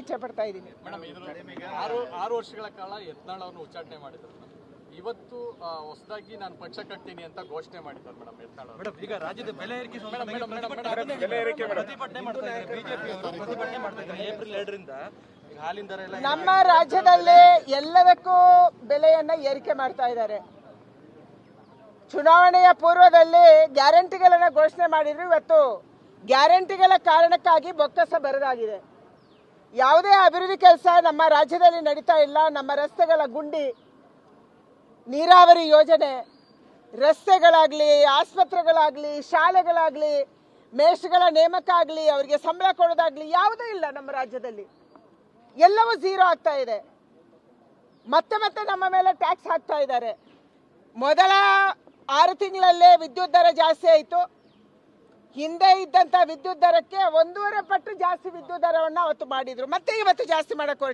ಇಚ್ಛೆ ಪಡ್ತಾ ಇದ್ದೀನಿ. ಆರು ವರ್ಷಗಳ ಕಾಲ ಯತ್ನಾಳ್ ಅವ್ರನ್ನ ಉಚ್ಚಾಟನೆ ಮಾಡಿದ್ರು. ಇವತ್ತು ಹೊಸದಾಗಿ ನಾನು ಪಕ್ಷ ಕಟ್ತೀನಿ ಅಂತ ಘೋಷಣೆ ಮಾಡಿದ್ದಾರೆ ಮೇಡಮ್ ಯತ್ನಾಳ್ ಅವರು. ಈಗ ರಾಜ್ಯದ ಬೆಲೆ ಏರಿಕೆ ಏಪ್ರಿಲ್ 2ರಿಂದ ಹಾಲಿನ ದರ ಎಲ್ಲ ನಮ್ಮ ರಾಜ್ಯದಲ್ಲಿ ಎಲ್ಲದಕ್ಕೂ ಬೆಲೆಯನ್ನ ಏರಿಕೆ ಮಾಡ್ತಾ ಇದ್ದಾರೆ. ಚುನಾವಣೆಯ ಪೂರ್ವದಲ್ಲಿ ಗ್ಯಾರಂಟಿಗಳನ್ನ ಘೋಷಣೆ ಮಾಡಿದ್ರು. ಇವತ್ತು ಗ್ಯಾರಂಟಿಗಳ ಕಾರಣಕ್ಕಾಗಿ ಬೊಕ್ಕಸ ಬರದಾಗಿದೆ. ಯಾವುದೇ ಅಭಿವೃದ್ಧಿ ಕೆಲಸ ನಮ್ಮ ರಾಜ್ಯದಲ್ಲಿ ನಡೀತಾ ಇಲ್ಲ. ನಮ್ಮ ರಸ್ತೆಗಳ ಗುಂಡಿ, ನೀರಾವರಿ ಯೋಜನೆ, ರಸ್ತೆಗಳಾಗ್ಲಿ, ಆಸ್ಪತ್ರೆಗಳಾಗ್ಲಿ, ಶಾಲೆಗಳಾಗ್ಲಿ, ಮೇಷ್ಗಳ ನೇಮಕ ಆಗಲಿ, ಅವರಿಗೆ ಸಂಬಳ ಕೊಡೋದಾಗ್ಲಿ ಯಾವುದೂ ಇಲ್ಲ ನಮ್ಮ ರಾಜ್ಯದಲ್ಲಿ. ಎಲ್ಲವೂ ಝೀರೋ ಆಗ್ತಾ ಇದೆ. ಮತ್ತೆ ಮತ್ತೆ ನಮ್ಮ ಮೇಲೆ ಟ್ಯಾಕ್ಸ್ ಹಾಕ್ತಾ ಇದ್ದಾರೆ. ಮೊದಲ 6 ತಿಂಗಳಲ್ಲೇ ವಿದ್ಯುತ್ ದರ ಜಾಸ್ತಿ ಆಯಿತು. ಹಿಂದೆ ಇದ್ದಂಥ ವಿದ್ಯುತ್ ದರಕ್ಕೆ 1.5 ಪಟ್ಟು ಜಾಸ್ತಿ ವಿದ್ಯುತ್ ದರವನ್ನು ಅವತ್ತು ಮಾಡಿದ್ರು. ಮತ್ತೆ ಇವತ್ತು ಜಾಸ್ತಿ ಮಾಡಕ್ಕೆ